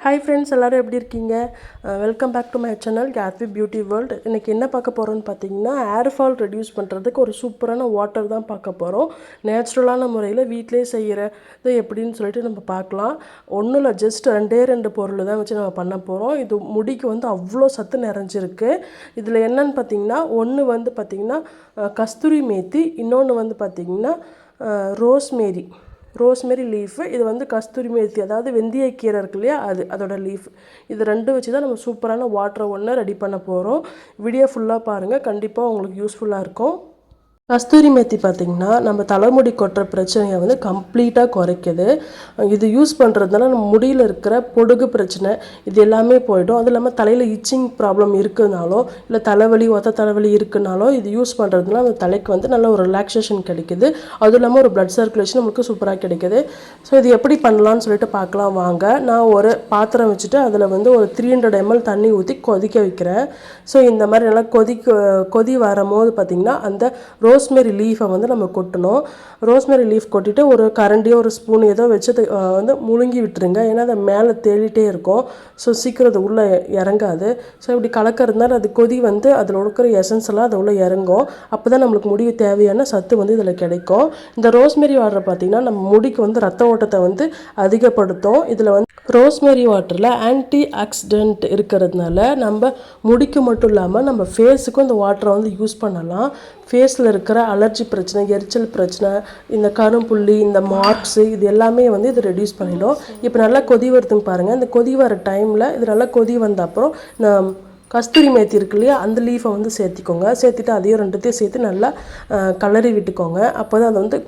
Hi friends, எல்லோரும் எப்படி இருக்கீங்க? Welcome back to my channel கேத்வி பியூட்டி வேர்ல்டு. இன்றைக்கி என்ன பார்க்க போகிறோன்னு பார்த்தீங்கன்னா, ஏர் ஃபால் ரெடியூஸ் பண்ணுறதுக்கு ஒரு சூப்பரான வாட்டர் தான் பார்க்க போகிறோம். நேச்சுரலான முறையில் வீட்டிலே செய்கிறது எப்படின்னு சொல்லிட்டு நம்ம பார்க்கலாம். ஒன்றும் இல்லை, ஜஸ்ட் ரெண்டு பொருள் தான் வச்சு நம்ம பண்ண போகிறோம். இது முடிக்கு வந்து அவ்வளோ சத்து நிறைஞ்சிருக்கு. இதில் என்னன்னு பார்த்தீங்கன்னா, ஒன்று வந்து பார்த்திங்கன்னா கஸ்தூரி மேத்தி, இன்னொன்று வந்து பார்த்திங்கன்னா ரோஸ்மேரி லீஃபு. இது வந்து கஸ்தூரி மேத்தி, அதாவது வெந்தயக்கீரை இருக்கு இல்லையா, அதோட லீஃப். இது ரெண்டும் வச்சு தான் நம்ம சூப்பரான வாட்டரை ஒன்று ரெடி பண்ண போகிறோம். வீடியோ ஃபுல்லாக பாருங்கள், கண்டிப்பாக உங்களுக்கு யூஸ்ஃபுல்லாக இருக்கும். கஸ்தூரி மேத்தி பார்த்திங்கன்னா நம்ம தலைமுடி கொட்டுற பிரச்சனையை வந்து கம்ப்ளீட்டாக குறைக்குது. இது யூஸ் பண்ணுறதுனால நம்ம முடியில் இருக்கிற பொடுகு பிரச்சனை இது எல்லாமே போய்டும். அதுவும் இல்லாமல் தலையில் இச்சிங் ப்ராப்ளம் இருக்குனாலோ, இல்லை ஒத்த தலைவலி இருக்குனாலோ இது யூஸ் பண்ணுறதுனால அந்த தலைக்கு வந்து நல்ல ஒரு ரிலாக்ஸேஷன் கிடைக்குது. அதுவும் இல்லாமல் ஒரு பிளட் சர்க்குலேஷன் நமக்கு சூப்பராக கிடைக்குது. ஸோ இது எப்படி பண்ணலான்னு சொல்லிட்டு பார்க்கலாம் வாங்க. நான் ஒரு பாத்திரம் வச்சுட்டு அதில் வந்து ஒரு 300 ml தண்ணி ஊற்றி கொதிக்க வைக்கிறேன். ஸோ இந்த மாதிரி நல்லா கொதி வரும்போது பார்த்திங்கன்னா அந்த ரோஸ்மேரி லீஃபை வந்து நம்ம கொட்டணும். ரோஸ்மேரி லீஃப் கொட்டிட்டு ஒரு கரண்டியோ ஒரு ஸ்பூன் ஏதோ வச்சு வந்து முழுங்கி விட்டுருங்க. ஏன்னா அதை மேலே தேடிட்டே இருக்கும். ஸோ சீக்கிரம் அது உள்ளே இறங்காது. ஸோ இப்படி கலக்கிறதுனால அது கொதி வந்து அதில் இருக்கிற எசன்ஸ் எல்லாம் அது உள்ளே இறங்கும். அப்போ தான் நம்மளுக்கு முடிவு தேவையான சத்து வந்து இதில் கிடைக்கும். இந்த ரோஸ்மேரி வாட்டர் பார்த்திங்கன்னா நம்ம முடிக்கு வந்து ரத்த ஓட்டத்தை வந்து அதிகப்படுத்தும். இதில் வந்து ரோஸ்மேரி வாட்டரில் ஆன்டி ஆக்சிடென்ட் இருக்கிறதுனால நம்ம முடிக்கு மட்டும் இல்லாமல் நம்ம ஃபேஸுக்கும் இந்த வாட்டரை வந்து யூஸ் பண்ணலாம். ஃபேஸில் இருக்கிற அலர்ஜி பிரச்சனை, எரிச்சல் பிரச்சனை, இந்த கரும்புள்ளி, இந்த மார்க்ஸு, இது எல்லாமே வந்து இது ரெடியூஸ் பண்ணிடும். இப்போ நல்லா கொதி வருதுன்னு பாருங்கள். இந்த கொதி வர டைமில் இது நல்லா கொதி வந்த அப்புறம் கஸ்தூரி மேத்தி இருக்கு இல்லையா, அந்த லீஃபை வந்து சேர்த்துட்டு அதையும் ரெண்டுத்தையும் சேர்த்து நல்லா கலரி விட்டுக்கோங்க. அப்போ தான் அது வந்து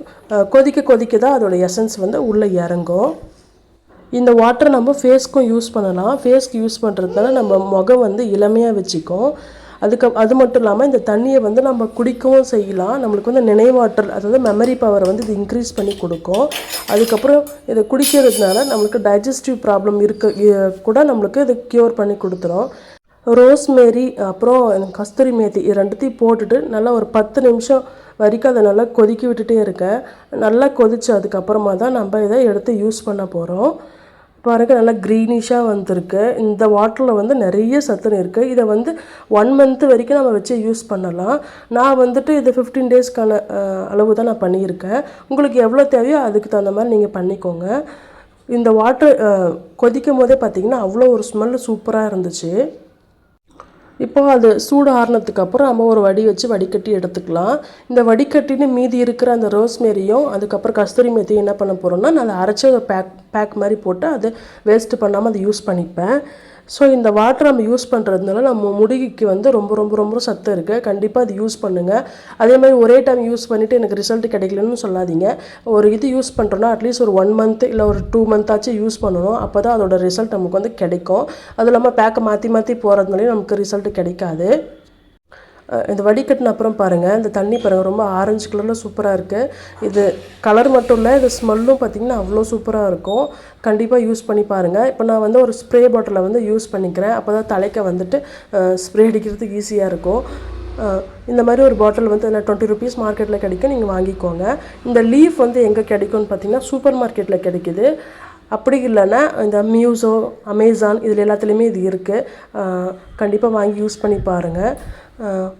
கொதிக்க தான் அதோட எசன்ஸ் வந்து உள்ளே இறங்கும். இந்த வாட்டரை நம்ம ஃபேஸ்க்கும் யூஸ் பண்ணலாம். ஃபேஸ்க்கு யூஸ் பண்ணுறதுனால நம்ம முகம் வந்து இளமையாக வச்சுக்கும். அது மட்டும் இல்லாமல் இந்த தண்ணியை வந்து நம்ம குடிக்கவும் செய்யலாம். நம்மளுக்கு வந்து நினைவாற்றல், அதாவது மெமரி பவரை வந்து இது இன்க்ரீஸ் பண்ணி கொடுக்கும். அதுக்கப்புறம் இதை குடிக்கிறதுனால நம்மளுக்கு டைஜஸ்டிவ் ப்ராப்ளம் கூட நம்மளுக்கு இது க்யூர் பண்ணி கொடுத்துரும். ரோஸ்மேரி அப்புறம் கஸ்தூரி மேத்தி இது ரெண்டுத்தையும் போட்டுட்டு நல்லா ஒரு 10 நிமிஷம் வரைக்கும் அதை நல்லா கொதிக்க விட்டுட்டே இருக்கேன். நல்லா கொதிச்சு அதுக்கப்புறமா தான் நம்ம இதை எடுத்து யூஸ் பண்ண போகிறோம். பாருங்கள், நல்லா க்ரீனிஷாக வந்திருக்கு. இந்த வாட்டரில் வந்து நிறைய சத்துன்னு இருக்குது. இதை வந்து 1 month வரைக்கும் நம்ம வச்சு யூஸ் பண்ணலாம். நான் வந்துட்டு இது 15 daysக்கான அளவு தான் நான் பண்ணியிருக்கேன். உங்களுக்கு எவ்வளோ தேவையோ அதுக்கு தகுந்த மாதிரி நீங்கள் பண்ணிக்கோங்க. இந்த வாட்டர் கொதிக்கும் போதே பார்த்திங்கன்னா அவ்வளோ ஒரு ஸ்மெல்லு சூப்பராக இருந்துச்சு. இப்போ அது சூடு ஆறுனதுக்கு அப்புறம் நம்ம ஒரு வடிகட்டி எடுத்துக்கலாம். இந்த வடிகட்டின்னு மீதி இருக்கிற அந்த ரோஸ்மேரியும் அதுக்கப்புறம் கஸ்தூரி மேத்தியும் என்ன பண்ண போகிறோம்னா, நான் அதை அரைச்சி பேக் மாதிரி போட்டு அதை வேஸ்ட்டு பண்ணாமல் அதை யூஸ் பண்ணிப்பேன். ஸோ இந்த வாட்டர் நம்ம யூஸ் பண்ணுறதுனால நம்ம முடிக்கு வந்து ரொம்ப ரொம்ப ரொம்ப சத்து இருக்குது. கண்டிப்பாக அது யூஸ் பண்ணுங்கள். அதே மாதிரி ஒரே டைம் யூஸ் பண்ணிவிட்டு எனக்கு ரிசல்ட் கிடைக்கலன்னு சொல்லாதீங்க. ஒரு இது யூஸ் பண்ணுறோன்னா அட்லீஸ்ட் ஒரு 1 month இல்லை ஒரு 2 month ஆச்சு யூஸ் பண்ணணும். அப்போ தான் அதோட ரிசல்ட் நமக்கு வந்து கிடைக்கும். அதுவும் இல்லாமல் பேக்கை மாற்றி போகிறதுனாலே நமக்கு ரிசல்ட் கிடைக்காது. இந்த வடிகட்டின அப்புறம் பாருங்கள், இந்த தண்ணி பாருங்கள் ரொம்ப ஆரஞ்சு கலரில் சூப்பராக இருக்குது. இது கலர் மட்டும் இல்லை, இது ஸ்மெல்லும் பார்த்திங்கன்னா அவ்வளோ சூப்பராக இருக்கும். கண்டிப்பாக யூஸ் பண்ணி பாருங்கள். இப்போ நான் வந்து ஒரு ஸ்ப்ரே பாட்டிலை வந்து யூஸ் பண்ணிக்கிறேன். அப்போ தான் தலைக்கு வந்துட்டு ஸ்ப்ரே அடிக்கிறதுக்கு ஈஸியாக இருக்கும். இந்த மாதிரி ஒரு பாட்டில் வந்து 20 rupees மார்க்கெட்டில் கிடைக்கும், நீங்கள் வாங்கிக்கோங்க. இந்த லீஃப் வந்து எங்கே கிடைக்கும்னு பார்த்திங்கன்னா சூப்பர் மார்க்கெட்டில் கிடைக்குது. அப்படி இல்லைன்னா இந்த மியூஸோ, அமேசான் இதில் எல்லாத்துலேயுமே இது இருக்குது. கண்டிப்பாக வாங்கி யூஸ் பண்ணி பாருங்கள்.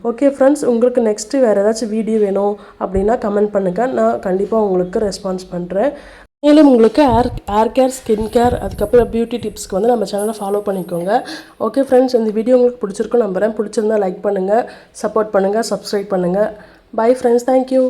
ஓகே ஃப்ரெண்ட்ஸ், உங்களுக்கு நெக்ஸ்ட்டு வேறு ஏதாச்சும் வீடியோ வேணும் அப்படின்னா கமெண்ட் பண்ணுங்கள். நான் கண்டிப்பாக உங்களுக்கு ரெஸ்பான்ஸ் பண்ணுறேன். மேலும் உங்களுக்கு ஹேர் கேர், ஸ்கின் கேர், அதுக்கப்புறம் பியூட்டி டிப்ஸ்க்கு வந்து நம்ம சேனலை ஃபாலோ பண்ணிக்கோங்க. ஓகே ஃப்ரெண்ட்ஸ், இந்த வீடியோ உங்களுக்கு பிடிச்சிருக்கும் நம்புகிறேன். பிடிச்சிருந்தா லைக் பண்ணுங்கள், சப்போர்ட் பண்ணுங்கள், சப்ஸ்கிரைப் பண்ணுங்கள். Bye friends, thank you.